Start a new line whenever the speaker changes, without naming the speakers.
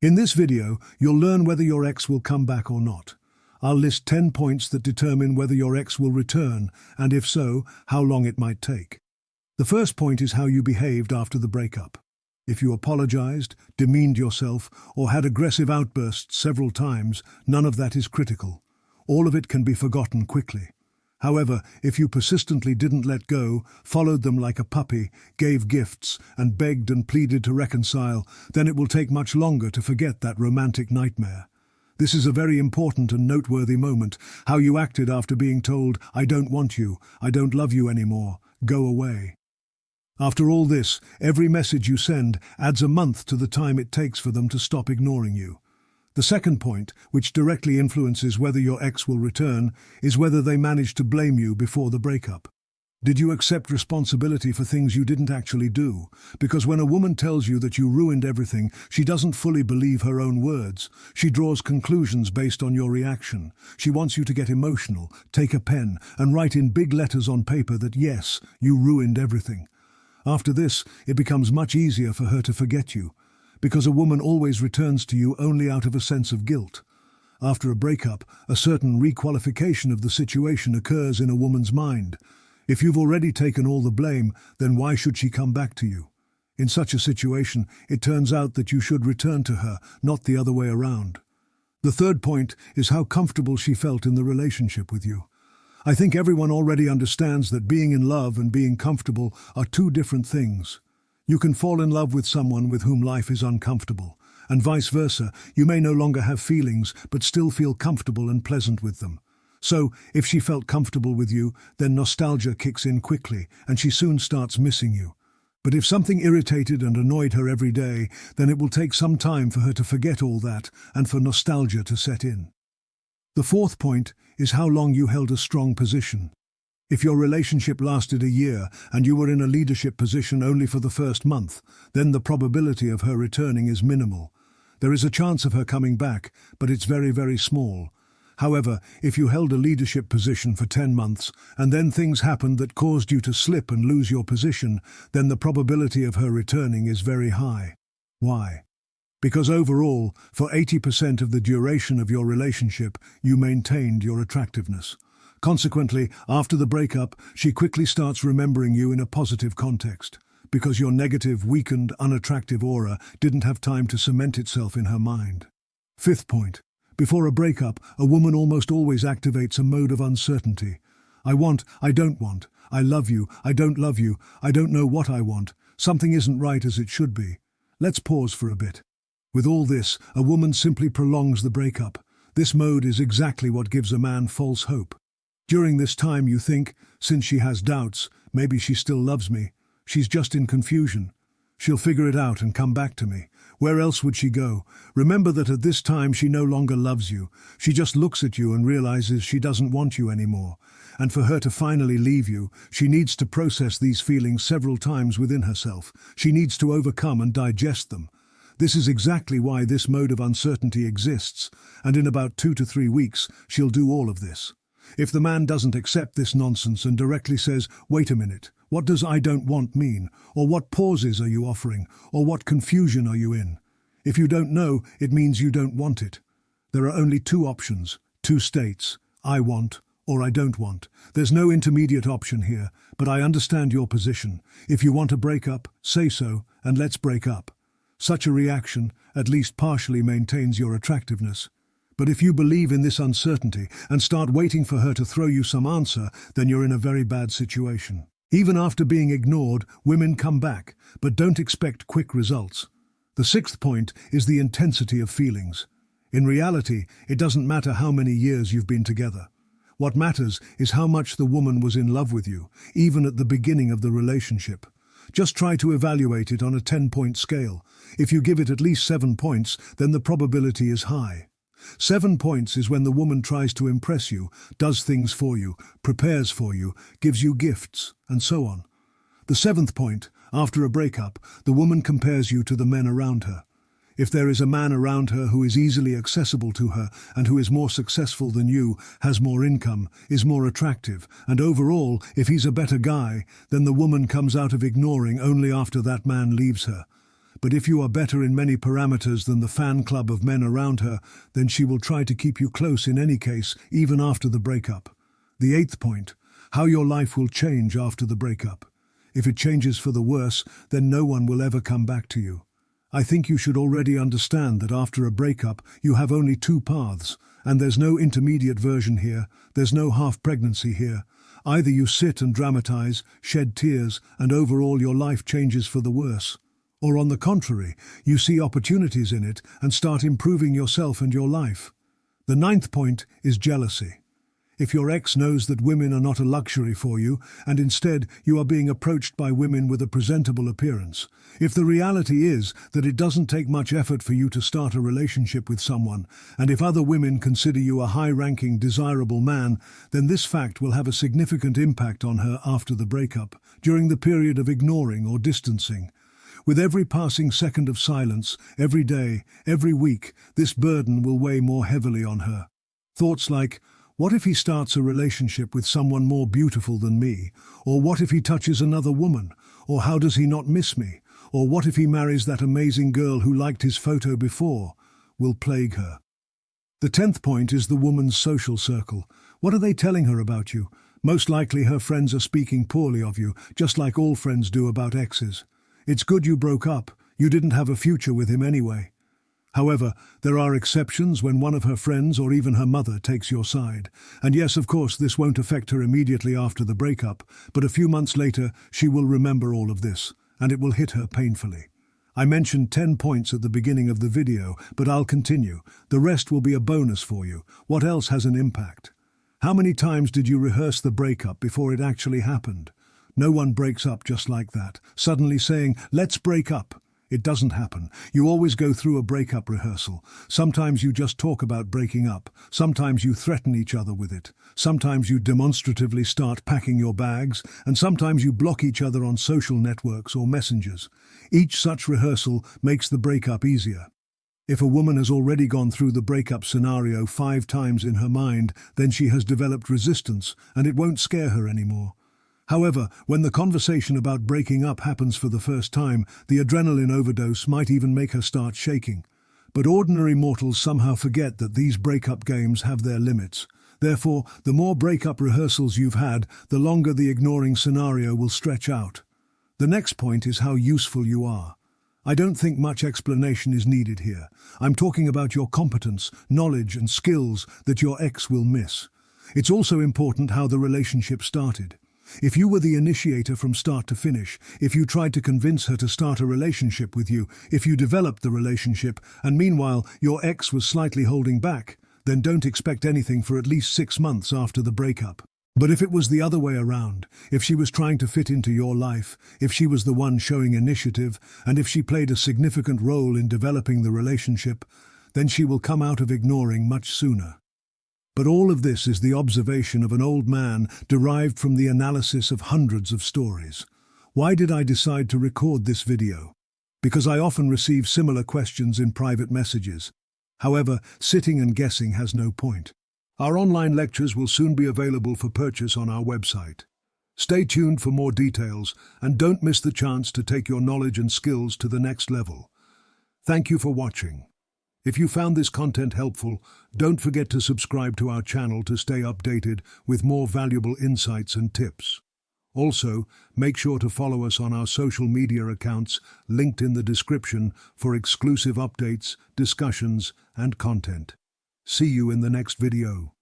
In this video, you'll learn whether your ex will come back or not. I'll list 10 points that determine whether your ex will return, and if so, how long it might take. The first point is how you behaved after the breakup. If you apologized, demeaned yourself, or had aggressive outbursts several times, none of that is critical. All of it can be forgotten quickly. However, if you persistently didn't let go, followed them like a puppy, gave gifts, and begged and pleaded to reconcile, then it will take much longer to forget that romantic nightmare. This is a very important and noteworthy moment, how you acted after being told, "I don't want you, I don't love you anymore, go away." After all this, every message you send adds a month to the time it takes for them to stop ignoring you. The second point, which directly influences whether your ex will return, is whether they managed to blame you before the breakup. Did you accept responsibility for things you didn't actually do? Because when a woman tells you that you ruined everything, she doesn't fully believe her own words. She draws conclusions based on your reaction. She wants you to get emotional, take a pen, and write in big letters on paper that yes, you ruined everything. After this, it becomes much easier for her to forget you, because a woman always returns to you only out of a sense of guilt. After a breakup, a certain requalification of the situation occurs in a woman's mind. If you've already taken all the blame, then why should she come back to you? In such a situation, it turns out that you should return to her, not the other way around. The third point is how comfortable she felt in the relationship with you. I think everyone already understands that being in love and being comfortable are two different things. You can fall in love with someone with whom life is uncomfortable, and vice versa. You may no longer have feelings, but still feel comfortable and pleasant with them. So, if she felt comfortable with you, then nostalgia kicks in quickly, and she soon starts missing you. But if something irritated and annoyed her every day, then it will take some time for her to forget all that, and for nostalgia to set in. The fourth point is how long you held a strong position. If your relationship lasted a year and you were in a leadership position only for the first month, then the probability of her returning is minimal. There is a chance of her coming back, but it's very, very small. However, if you held a leadership position for 10 months and then things happened that caused you to slip and lose your position, then the probability of her returning is very high. Why? Because overall, for 80% of the duration of your relationship, you maintained your attractiveness. Consequently, after the breakup, she quickly starts remembering you in a positive context, because your negative, weakened, unattractive aura didn't have time to cement itself in her mind. Fifth point. Before a breakup, a woman almost always activates a mode of uncertainty. I want, I don't want. I love you, I don't love you. I don't know what I want. Something isn't right as it should be. Let's pause for a bit. With all this, a woman simply prolongs the breakup. This mode is exactly what gives a man false hope. During this time you think, since she has doubts, maybe she still loves me. She's just in confusion. She'll figure it out and come back to me. Where else would she go? Remember that at this time she no longer loves you. She just looks at you and realizes she doesn't want you anymore. And for her to finally leave you, she needs to process these feelings several times within herself. She needs to overcome and digest them. This is exactly why this mode of uncertainty exists, and in about 2 to 3 weeks she'll do all of this. If the man doesn't accept this nonsense and directly says, "Wait a minute, what does I don't want mean? Or what pauses are you offering? Or what confusion are you in?" If you don't know, it means you don't want it. There are only two options, two states, I want or I don't want. There's no intermediate option here, but I understand your position. If you want to break up, say so, and let's break up. Such a reaction at least partially maintains your attractiveness. But if you believe in this uncertainty and start waiting for her to throw you some answer, then you're in a very bad situation. Even after being ignored, women come back, but don't expect quick results. The sixth point is the intensity of feelings. In reality, it doesn't matter how many years you've been together. What matters is how much the woman was in love with you, even at the beginning of the relationship. Just try to evaluate it on a 10-point scale. If you give it at least 7 points, then the probability is high. 7 points is when the woman tries to impress you, does things for you, prepares for you, gives you gifts, and so on. The 7th point, after a breakup, the woman compares you to the men around her. If there is a man around her who is easily accessible to her and who is more successful than you, has more income, is more attractive, and overall, if he's a better guy, then the woman comes out of ignoring only after that man leaves her. But if you are better in many parameters than the fan club of men around her, then she will try to keep you close in any case, even after the breakup. The 8th point, how your life will change after the breakup. If it changes for the worse, then no one will ever come back to you. I think you should already understand that after a breakup, you have only two paths, and there's no intermediate version here, there's no half-pregnancy here. Either you sit and dramatize, shed tears, and overall your life changes for the worse. Or on the contrary, you see opportunities in it and start improving yourself and your life. The 9th point is jealousy. If your ex knows that women are not a luxury for you, and instead you are being approached by women with a presentable appearance, if the reality is that it doesn't take much effort for you to start a relationship with someone, and if other women consider you a high-ranking, desirable man, then this fact will have a significant impact on her after the breakup, during the period of ignoring or distancing. With every passing second of silence, every day, every week, this burden will weigh more heavily on her. Thoughts like, what if he starts a relationship with someone more beautiful than me? Or what if he touches another woman? Or how does he not miss me? Or what if he marries that amazing girl who liked his photo before? Will plague her. The 10th point is the woman's social circle. What are they telling her about you? Most likely her friends are speaking poorly of you, just like all friends do about exes. It's good you broke up. You didn't have a future with him anyway. However, there are exceptions when one of her friends or even her mother takes your side. And yes, of course, this won't affect her immediately after the breakup, but a few months later, she will remember all of this, and it will hit her painfully. I mentioned 10 points at the beginning of the video, but I'll continue. The rest will be a bonus for you. What else has an impact? How many times did you rehearse the breakup before it actually happened? No one breaks up just like that, suddenly saying, let's break up. It doesn't happen. You always go through a breakup rehearsal. Sometimes you just talk about breaking up. Sometimes you threaten each other with it. Sometimes you demonstratively start packing your bags, and sometimes you block each other on social networks or messengers. Each such rehearsal makes the breakup easier. If a woman has already gone through the breakup scenario 5 times in her mind, then she has developed resistance, and it won't scare her anymore. However, when the conversation about breaking up happens for the first time, the adrenaline overdose might even make her start shaking. But ordinary mortals somehow forget that these breakup games have their limits. Therefore, the more breakup rehearsals you've had, the longer the ignoring scenario will stretch out. The next point is how useful you are. I don't think much explanation is needed here. I'm talking about your competence, knowledge, and skills that your ex will miss. It's also important how the relationship started. If you were the initiator from start to finish, if you tried to convince her to start a relationship with you, if you developed the relationship, and meanwhile your ex was slightly holding back, then don't expect anything for at least 6 months after the breakup. But if it was the other way around, if she was trying to fit into your life, if she was the one showing initiative, and if she played a significant role in developing the relationship, then she will come out of ignoring much sooner. But all of this is the observation of an old man derived from the analysis of hundreds of stories. Why did I decide to record this video? Because I often receive similar questions in private messages. However, sitting and guessing has no point. Our online lectures will soon be available for purchase on our website. Stay tuned for more details and don't miss the chance to take your knowledge and skills to the next level. Thank you for watching. If you found this content helpful, don't forget to subscribe to our channel to stay updated with more valuable insights and tips. Also, make sure to follow us on our social media accounts linked in the description for exclusive updates, discussions, and content. See you in the next video.